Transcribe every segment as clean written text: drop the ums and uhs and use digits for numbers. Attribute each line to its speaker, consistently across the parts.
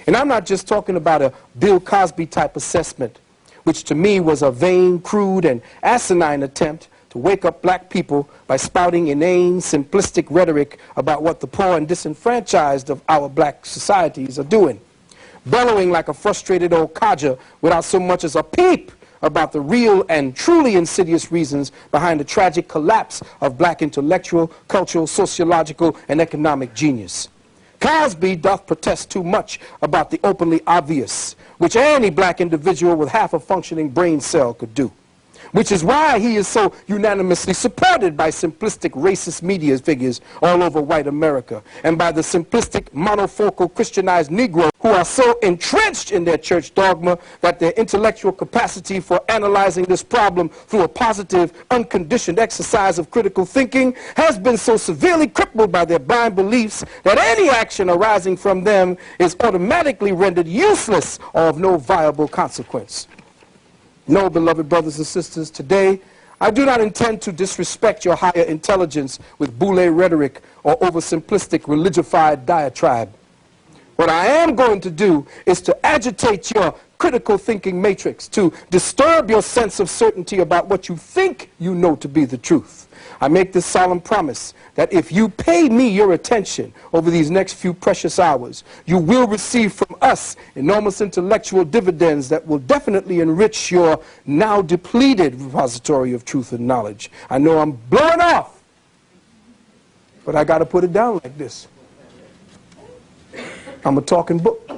Speaker 1: And I'm not just talking about a Bill Cosby type assessment, which to me was a vain, crude, and asinine attempt to wake up black people by spouting inane, simplistic rhetoric about what the poor and disenfranchised of our black societies are doing, bellowing like a frustrated old codger without so much as a peep about the real and truly insidious reasons behind the tragic collapse of black intellectual, cultural, sociological, and economic genius. Cosby doth protest too much about the openly obvious, which any black individual with half a functioning brain cell could do, which is why he is so unanimously supported by simplistic racist media figures all over white America, and by the simplistic monofocal Christianized Negro who are so entrenched in their church dogma that their intellectual capacity for analyzing this problem through a positive, unconditioned exercise of critical thinking has been so severely crippled by their blind beliefs that any action arising from them is automatically rendered useless or of no viable consequence. No, beloved brothers and sisters, today I do not intend to disrespect your higher intelligence with boule rhetoric or oversimplistic religified diatribe. What I am going to do is to agitate your critical thinking matrix, to disturb your sense of certainty about what you think you know to be the truth. I make this solemn promise that if you pay me your attention over these next few precious hours, you will receive from us enormous intellectual dividends that will definitely enrich your now depleted repository of truth and knowledge. I know I'm blowing off, but I got to put it down like this. I'm a talking book.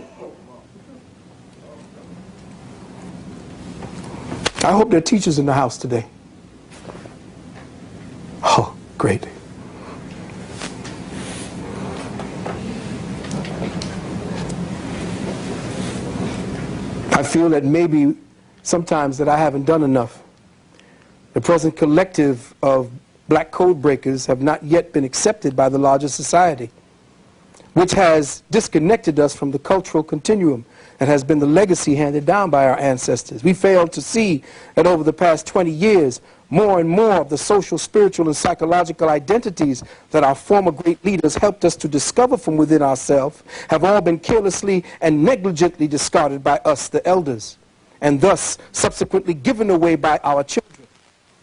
Speaker 1: I hope there are teachers in the house today. Oh, great. I feel that maybe sometimes that I haven't done enough. The present collective of black code breakers have not yet been accepted by the larger society, which has disconnected us from the cultural continuum that has been the legacy handed down by our ancestors. We failed to see that over the past 20 years, more and more of the social, spiritual, and psychological identities that our former great leaders helped us to discover from within ourselves have all been carelessly and negligently discarded by us, the elders, and thus subsequently given away by our children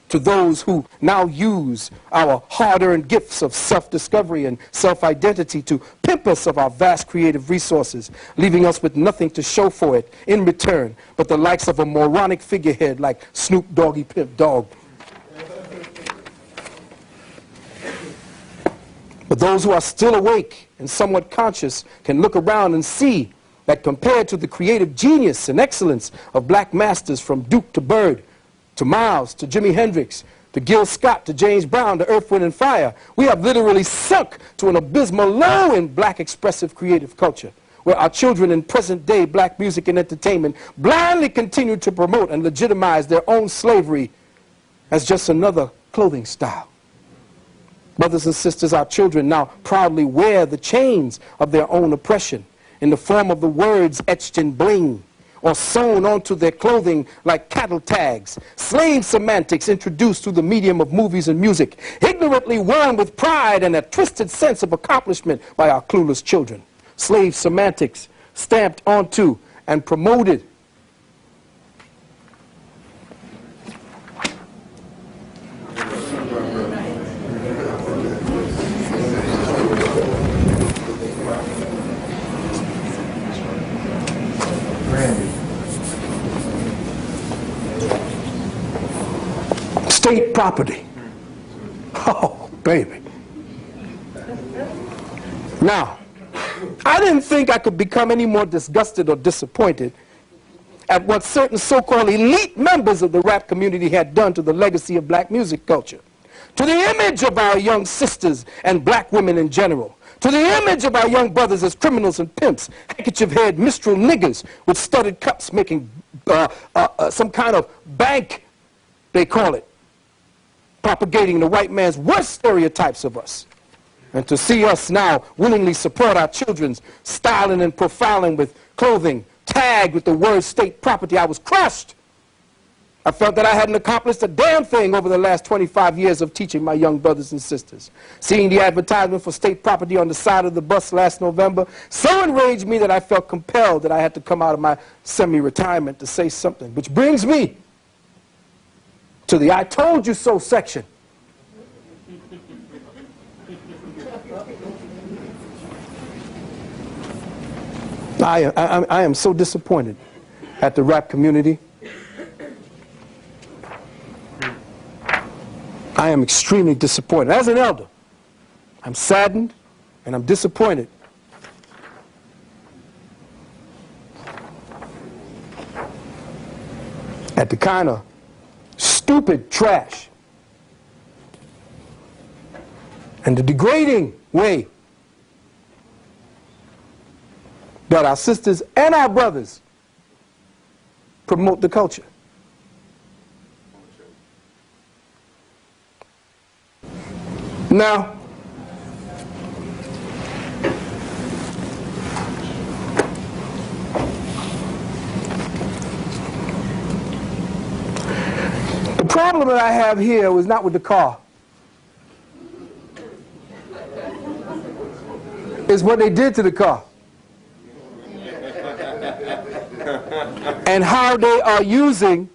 Speaker 1: to those who now use our hard-earned gifts of self-discovery and self-identity to pimp us of our vast creative resources, leaving us with nothing to show for it in return but the likes of a moronic figurehead like Snoop Doggy Pimp Dog. But those who are still awake and somewhat conscious can look around and see that compared to the creative genius and excellence of black masters from Duke to Bird, to Miles, to Jimi Hendrix, to Gil Scott, to James Brown, to Earth, Wind, and Fire, we have literally sunk to an abysmal low in black expressive creative culture, where our children in present-day black music and entertainment blindly continue to promote and legitimize their own slavery as just another clothing style. Brothers and sisters, our children now proudly wear the chains of their own oppression in the form of the words etched in bling, or sewn onto their clothing like cattle tags, slave semantics introduced through the medium of movies and music, ignorantly worn with pride and a twisted sense of accomplishment by our clueless children. Slave semantics stamped onto and promoted. State property. Oh, baby. Now, I didn't think I could become any more disgusted or disappointed at what certain so-called elite members of the rap community had done to the legacy of black music culture, to the image of our young sisters and black women in general, to the image of our young brothers as criminals and pimps, handkerchief-head minstrel niggers with studded cups making some kind of bank, they call it, propagating the white man's worst stereotypes of us. And to see us now willingly support our children's styling and profiling with clothing tagged with the word state property, I was crushed. I felt that I hadn't accomplished a damn thing over the last 25 years of teaching my young brothers and sisters. Seeing the advertisement for state property on the side of the bus last November so enraged me that I felt compelled that I had to come out of my semi-retirement to say something. Which brings me to the I told you so section. I am so disappointed at the rap community. I am extremely disappointed. As an elder, I'm saddened and I'm disappointed at the kind of stupid trash and the degrading way that our sisters and our brothers promote the culture. Now, the problem that I have here was not with the car. It's what they did to the car. And how they are using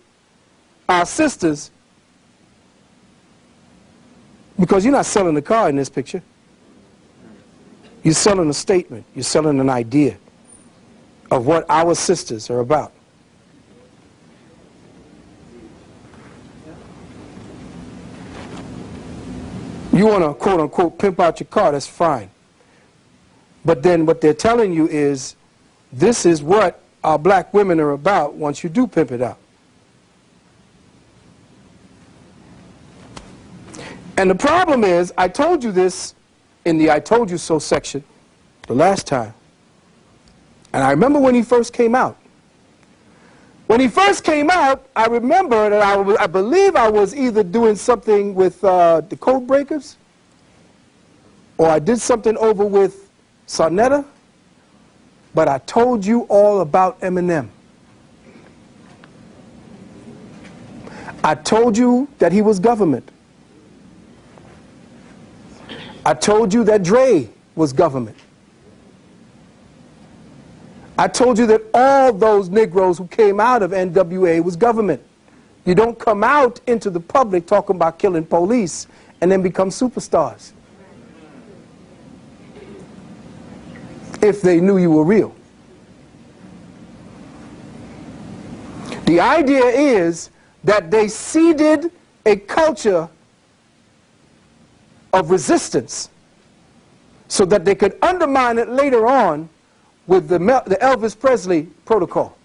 Speaker 1: our sisters, because you're not selling the car in this picture. You're selling a statement. You're selling an idea of what our sisters are about. You want to, quote unquote, pimp out your car, that's fine. But then what they're telling you is, this is what our black women are about once you do pimp it out. And the problem is, I told you this in the I told you so section the last time. And I remember when he first came out. When he first came out, I remember that I believe I was either doing something with the Code Breakers, or I did something over with Sarnetta, but I told you all about Eminem. I told you that he was government. I told you that Dre was government. I told you that all those Negroes who came out of NWA was government. You don't come out into the public talking about killing police and then become superstars. If they knew you were real. The idea is that they seeded a culture of resistance so that they could undermine it later on with the Elvis Presley protocol.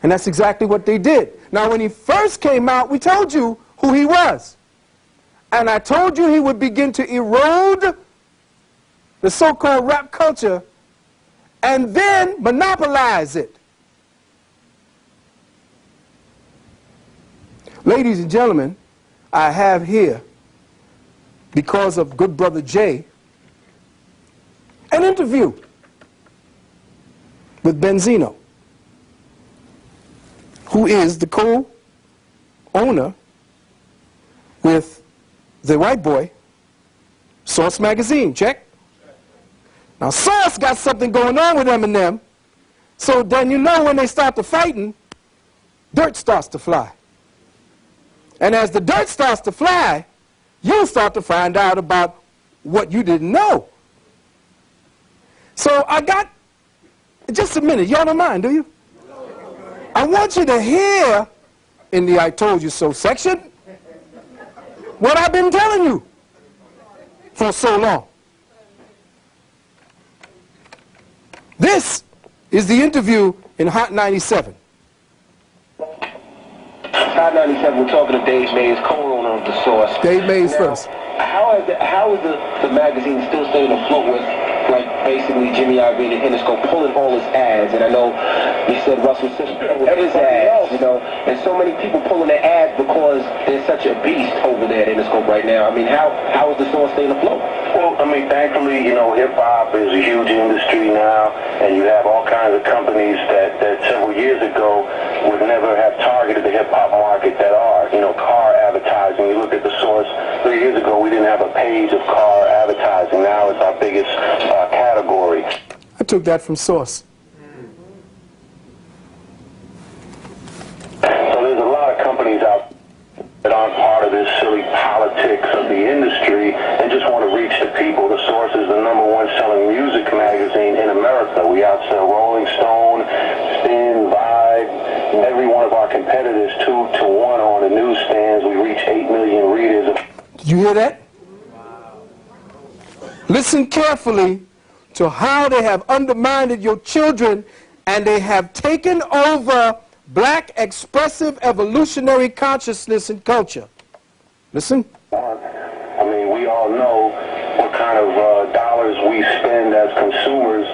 Speaker 1: And that's exactly what they did. Now, when he first came out, we told you who he was. And I told you he would begin to erode the so-called rap culture and then monopolize it. Ladies and gentlemen, I have here, because of good brother Jay, an interview with Benzino, who is the co-owner with the white boy, Source Magazine. Check. Now, Source got something going on with Eminem, so then you know when they start to fighting, dirt starts to fly. And as the dirt starts to fly, you'll start to find out about what you didn't know. So I got, just a minute, y'all don't mind, do you? I want you to hear, in the I told you so section, what I've been telling you for so long. This is the interview in Hot 97.
Speaker 2: Hot 97, we're talking to Dave Mays, co-owner of The Source.
Speaker 1: Dave Mays
Speaker 2: now,
Speaker 1: first.
Speaker 2: How is the magazine still staying afloat with, like, basically Jimmy Iovine and Interscope pulling all his ads? And I know you said Russell Simmons pulled his ads, you know, and so many people pulling their ads because there's such a beast over there at Interscope right now. I mean, how is The Source staying afloat?
Speaker 3: Well, I mean, thankfully, you know, hip-hop is a huge industry now, and you have all kinds of companies that several years ago would never have targeted hip-hop market that are, car advertising. You look at the Source, 3 years ago we didn't have a page of car advertising. Now it's our biggest category.
Speaker 1: I took that from Source.
Speaker 3: So there's a lot of companies out that aren't part of this silly politics of the industry and just want to reach the people. The Source is the #1 selling music magazine in America. We outsell Rolling Stone, Spin, Vibe, every one of our competitors 2-to-1 on the newsstands. We reach 8 million readers.
Speaker 1: Did you hear that? Listen carefully to how they have undermined your children, and they have taken over black expressive evolutionary consciousness and culture. Listen.
Speaker 3: I mean, we all know what kind of dollars we spend as consumers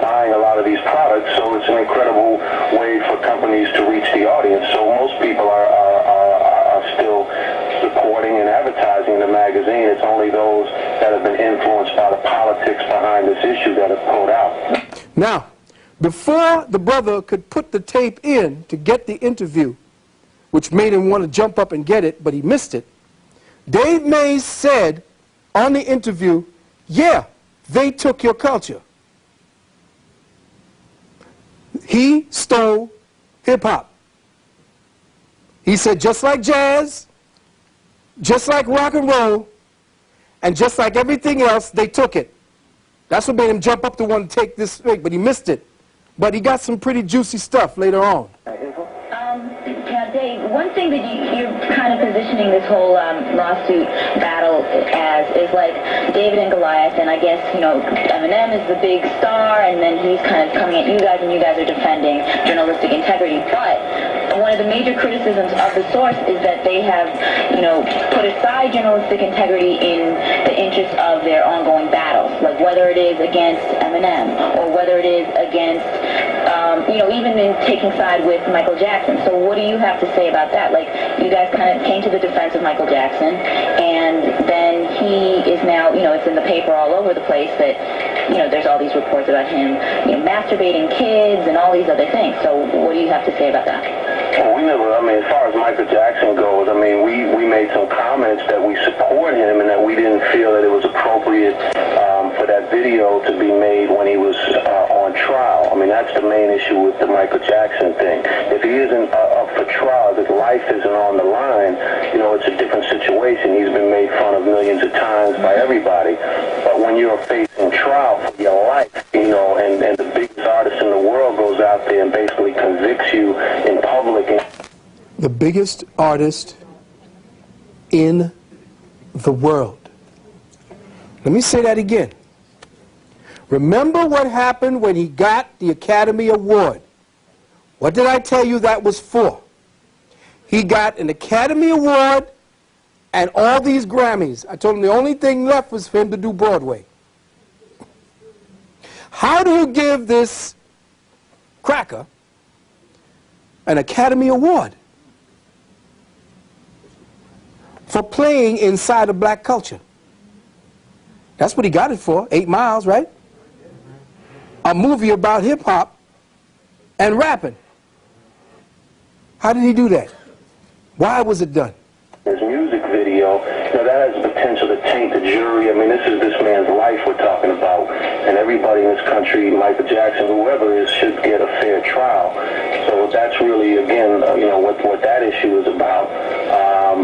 Speaker 3: buying a lot of these products, so it's an incredible way for companies to reach the audience. So most people are still supporting and advertising the magazine. It's only those that have been influenced by the politics behind this issue that have pulled out.
Speaker 1: Now, before the brother could put the tape in to get the interview, which made him want to jump up and get it, but he missed it, Dave Mays said on the interview, yeah, they took your culture. He stole hip-hop. He said just like jazz, just like rock and roll, and just like everything else, they took it. That's what made him jump up to want to take this thing, but he missed it. But he got some pretty juicy stuff later on.
Speaker 4: Yeah, Dave, one thing that you're kind of positioning this whole lawsuit battle as is like David and Goliath, and I guess, Eminem is the big star, and then he's kind of coming at you guys, and you guys are defending journalistic integrity. But one of the major criticisms of the Source is that they have, put aside journalistic integrity in the interest of their ongoing battles, like whether it is against Eminem or whether it is against, even in taking side with Michael Jackson. So what do you have to say about that? Like, you guys kind of came to the defense of Michael Jackson, and then he is now, it's in the paper all over the place that, there's all these reports about him, masturbating kids and all these other things. So what do you have to say about that?
Speaker 3: Well, as far as Michael Jackson goes, we made some comments that we support him and that we didn't feel that it was appropriate for that video to be made when he was on trial. That's the main issue with the Michael Jackson thing. If he isn't up for trial, if his life isn't on the line, it's a different situation. He's been made fun of millions of times by everybody. But when you're facing trial for your life, and the biggest artist in the world goes out there and basically convicts you in public.
Speaker 1: The biggest artist in the world. Let me say that again. Remember what happened when he got the Academy Award. What did I tell you that was for? He got an Academy Award and all these Grammys. I told him the only thing left was for him to do Broadway. How do you give this cracker an Academy Award for playing inside of black culture? That's what he got it for, 8 Miles, right? A movie about hip-hop and rapping. How did he do that? Why was it done?
Speaker 3: His music video, that has the potential to taint the jury. This is this man's life we're talking about. And everybody in this country, Michael Jackson, whoever is, should get a fair trial. So that's really, again, what that issue is about.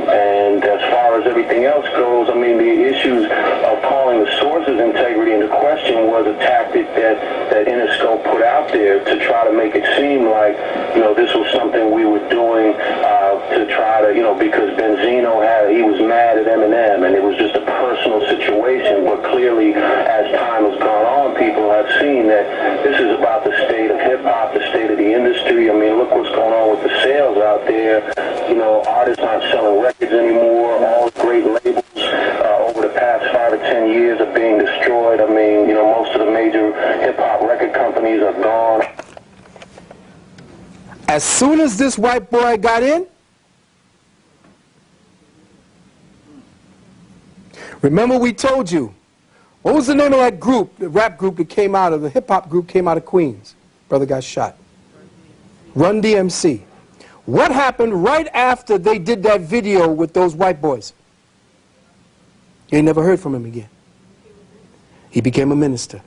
Speaker 3: And as far as everything else goes, the issues of calling the Source's integrity into question was a tactic that Interscope put out there to try to make it seem like, this was something we were doing to try to, because Benzino he was mad at Eminem, and it was just a personal situation. But clearly, as time has gone on, people have seen that this is about the state of hip-hop, the state of the industry. Look what's going on with the sales out there. Artists aren't selling records anymore. All great labels over the past 5 or 10 years are being destroyed. Most of the major hip-hop record companies are gone.
Speaker 1: As soon as this white boy got in, remember we told you, what was the name of that group, the rap group that came out of, the hip-hop group came out of Queens? Brother got shot. Run DMC. What happened right after they did that video with those white boys? You ain't never heard from him again. He became a minister.